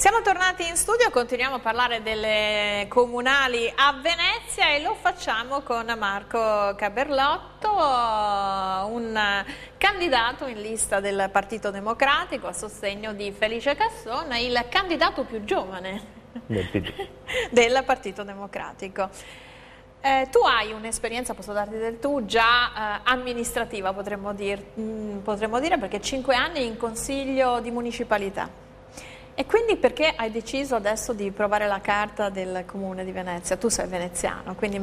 Siamo tornati in studio, continuiamo a parlare delle comunali a Venezia e lo facciamo con Marco Caberlotto, un candidato in lista del Partito Democratico a sostegno di Felice Casson, il candidato più giovane del Partito Democratico. Tu hai un'esperienza, posso darti del tu, già amministrativa potremmo dire, perché 5 anni in consiglio di municipalità. E quindi perché hai deciso adesso di provare la carta del Comune di Venezia? Tu sei veneziano, quindi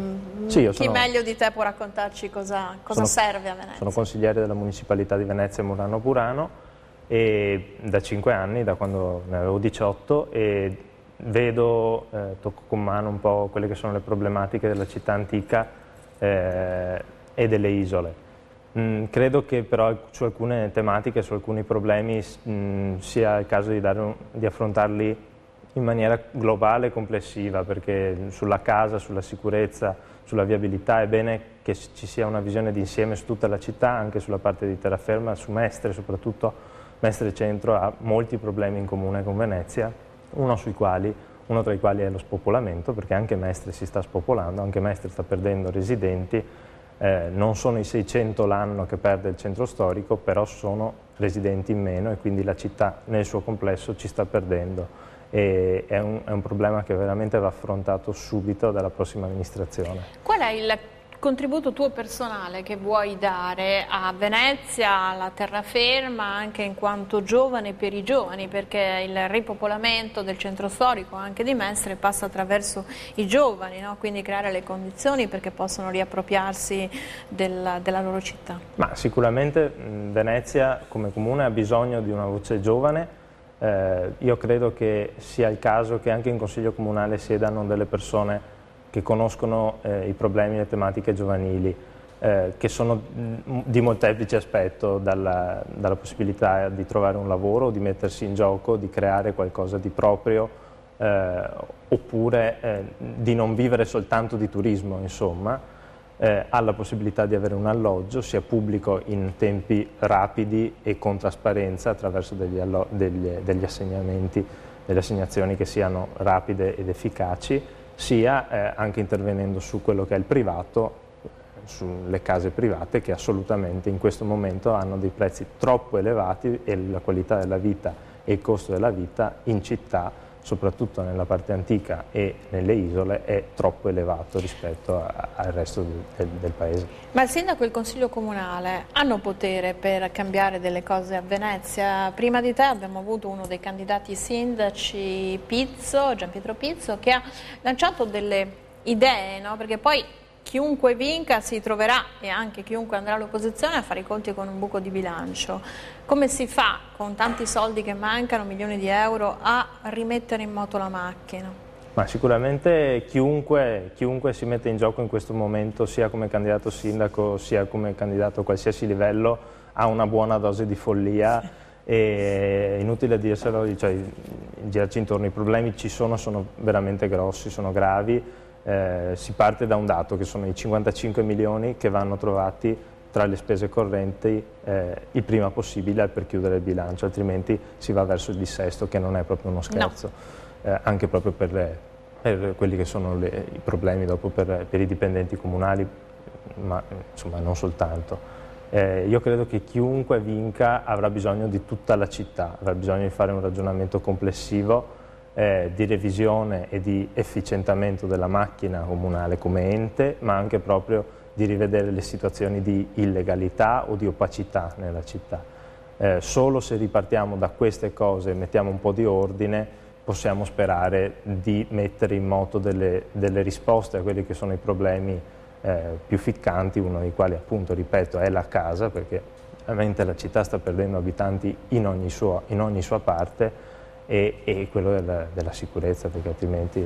chi meglio di te può raccontarci cosa serve a Venezia? Sono consigliere della Municipalità di Venezia Murano Burano e da 5 anni, da quando ne avevo 18, e vedo, tocco con mano un po' quelle che sono le problematiche della città antica e delle isole. Credo che però su alcune tematiche, su alcuni problemi sia il caso di affrontarli in maniera globale e complessiva, perché sulla casa, sulla sicurezza, sulla viabilità è bene che ci sia una visione d'insieme su tutta la città, anche sulla parte di terraferma, su Mestre soprattutto. Mestre Centro ha molti problemi in comune con Venezia, uno tra i quali è lo spopolamento, perché anche Mestre si sta spopolando, anche Mestre sta perdendo residenti. Non sono i 600 l'anno che perde il centro storico, però sono residenti in meno e quindi la città nel suo complesso ci sta perdendo. E è un problema che veramente va affrontato subito dalla prossima amministrazione. Qual è il contributo tuo personale che vuoi dare a Venezia, alla terraferma, anche in quanto giovane per i giovani, perché il ripopolamento del centro storico, anche di Mestre, passa attraverso i giovani, no? Quindi creare le condizioni perché possano riappropriarsi della loro città. Ma sicuramente Venezia come comune ha bisogno di una voce giovane. Io credo che sia il caso che anche in Consiglio Comunale siedano delle persone che conoscono i problemi e le tematiche giovanili, che sono di molteplici aspetti, dalla possibilità di trovare un lavoro, di mettersi in gioco, di creare qualcosa di proprio, oppure di non vivere soltanto di turismo, insomma, alla possibilità di avere un alloggio, sia pubblico in tempi rapidi e con trasparenza attraverso degli assegnamenti, delle assegnazioni che siano rapide ed efficaci, sia anche intervenendo su quello che è il privato, sulle case private che assolutamente in questo momento hanno dei prezzi troppo elevati e la qualità della vita e il costo della vita in città, soprattutto nella parte antica e nelle isole, è troppo elevato rispetto al resto del paese. Ma il sindaco e il consiglio comunale hanno potere per cambiare delle cose a Venezia? Prima di te abbiamo avuto uno dei candidati sindaci, Gian Pietro Pizzo, che ha lanciato delle idee, no? Perché poi chiunque vinca si troverà, e anche chiunque andrà all'opposizione, a fare i conti con un buco di bilancio. Come si fa, con tanti soldi che mancano, milioni di euro, a rimettere in moto la macchina? Ma sicuramente chiunque si mette in gioco in questo momento, sia come candidato sindaco, sia come candidato a qualsiasi livello, ha una buona dose di follia. E inutile dirselo, cioè, girarci intorno, i problemi ci sono veramente grossi, sono gravi. Si parte da un dato che sono i 55 milioni che vanno trovati tra le spese correnti il prima possibile per chiudere il bilancio, altrimenti si va verso il dissesto, che non è proprio uno scherzo, no. Anche proprio per quelli che sono i problemi dopo per i dipendenti comunali, ma insomma non soltanto. Io credo che chiunque vinca avrà bisogno di tutta la città, avrà bisogno di fare un ragionamento complessivo di revisione e di efficientamento della macchina comunale come ente, ma anche proprio di rivedere le situazioni di illegalità o di opacità nella città. Solo se ripartiamo da queste cose e mettiamo un po' di ordine possiamo sperare di mettere in moto delle risposte a quelli che sono i problemi più ficcanti, uno dei quali appunto, ripeto, è la casa, perché veramente la città sta perdendo abitanti in ogni sua parte, e quello della sicurezza, perché altrimenti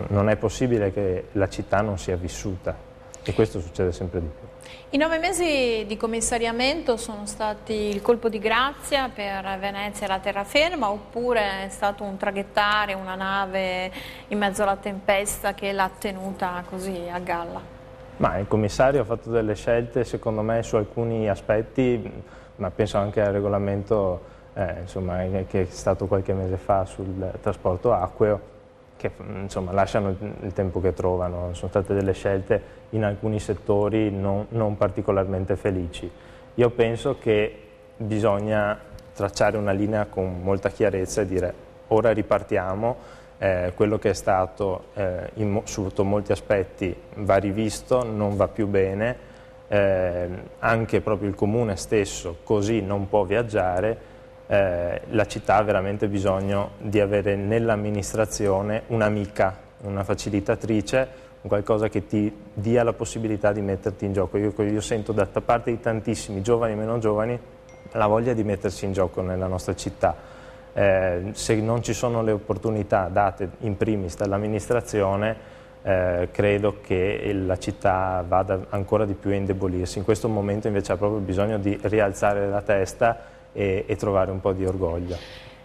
non è possibile che la città non sia vissuta, e questo succede sempre di più. I 9 mesi di commissariamento sono stati il colpo di grazia per Venezia e la terraferma, oppure è stato un traghettare una nave in mezzo alla tempesta che l'ha tenuta così a galla? Ma il commissario ha fatto delle scelte, secondo me, su alcuni aspetti, ma penso anche al regolamento insomma, che è stato qualche mese fa sul trasporto acqueo, che insomma, lasciano il tempo che trovano. Sono state delle scelte in alcuni settori non particolarmente felici. Io penso che bisogna tracciare una linea con molta chiarezza e dire ora ripartiamo, quello che è stato sotto molti aspetti va rivisto, non va più bene, anche proprio il comune stesso così non può viaggiare. La città ha veramente bisogno di avere nell'amministrazione un'amica, una facilitatrice, qualcosa che ti dia la possibilità di metterti in gioco. Io sento da parte di tantissimi, giovani e meno giovani, la voglia di mettersi in gioco nella nostra città. Se non ci sono le opportunità date in primis dall'amministrazione, credo che la città vada ancora di più a indebolirsi. In questo momento invece ha proprio bisogno di rialzare la testa e trovare un po' di orgoglio.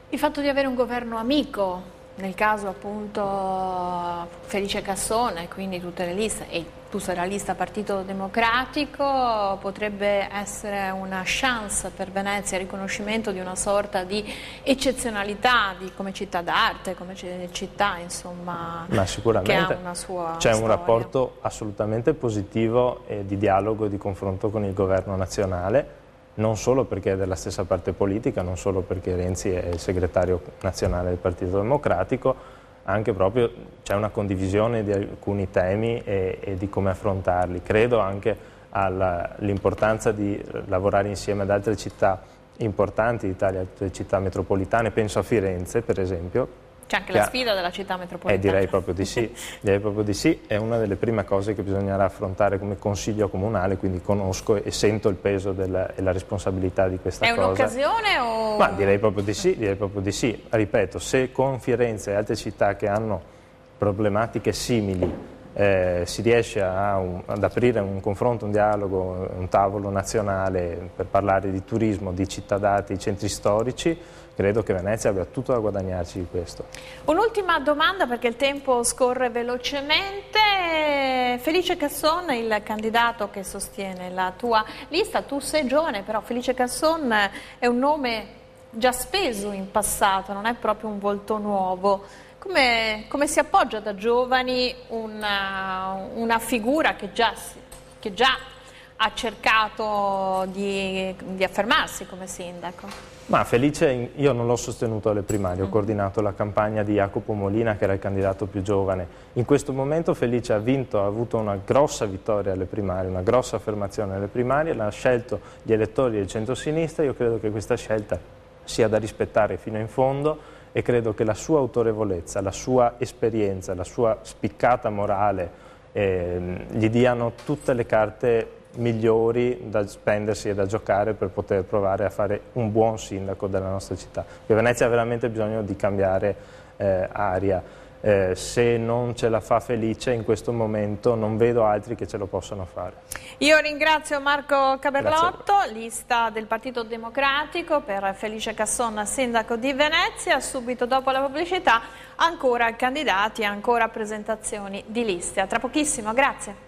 Il fatto di avere un governo amico, nel caso appunto Felice Casson, quindi tutte le liste, e tu sei la lista Partito Democratico, potrebbe essere una chance per Venezia, il riconoscimento di una sorta di eccezionalità come città d'arte, come città insomma. Ma sicuramente che ha una sua c'è un storia. rapporto assolutamente positivo di dialogo e di confronto con il governo nazionale, non solo perché è della stessa parte politica, non solo perché Renzi è il segretario nazionale del Partito Democratico, anche proprio c'è una condivisione di alcuni temi e di come affrontarli. Credo anche all'importanza di lavorare insieme ad altre città importanti d'Italia, altre città metropolitane, penso a Firenze per esempio. C'è anche la sfida della città metropolitana. Direi proprio di sì, direi proprio di sì, è una delle prime cose che bisognerà affrontare come consiglio comunale, quindi conosco e sento il peso e la responsabilità di questa cosa. È un'occasione o...? Ma direi proprio di sì, direi proprio di sì. Ripeto, se con Firenze e altre città che hanno problematiche simili si riesce ad aprire un confronto, un dialogo, un tavolo nazionale per parlare di turismo, di città d'arte, di centri storici, credo che Venezia abbia tutto da guadagnarci di questo. Un'ultima domanda perché il tempo scorre velocemente. Felice Casson, il candidato che sostiene la tua lista, tu sei giovane, però Felice Casson è un nome già speso in passato, non è proprio un volto nuovo. Come si appoggia da giovani una figura che già ha cercato di affermarsi come sindaco? Ma Felice, io non l'ho sostenuto alle primarie, ho coordinato la campagna di Jacopo Molina che era il candidato più giovane. In questo momento Felice ha avuto una grossa vittoria alle primarie, una grossa affermazione alle primarie, l'ha scelto gli elettori del centro-sinistra, io credo che questa scelta sia da rispettare fino in fondo e credo che la sua autorevolezza, la sua esperienza, la sua spiccata morale gli diano tutte le carte migliori da spendersi e da giocare per poter provare a fare un buon sindaco della nostra città. Perché Venezia ha veramente bisogno di cambiare aria. Se non ce la fa Felice in questo momento non vedo altri che ce lo possano fare. Io ringrazio Marco Caberlotto, lista del Partito Democratico per Felice Casson, sindaco di Venezia. Subito dopo la pubblicità ancora candidati, ancora presentazioni di liste. A tra pochissimo, grazie.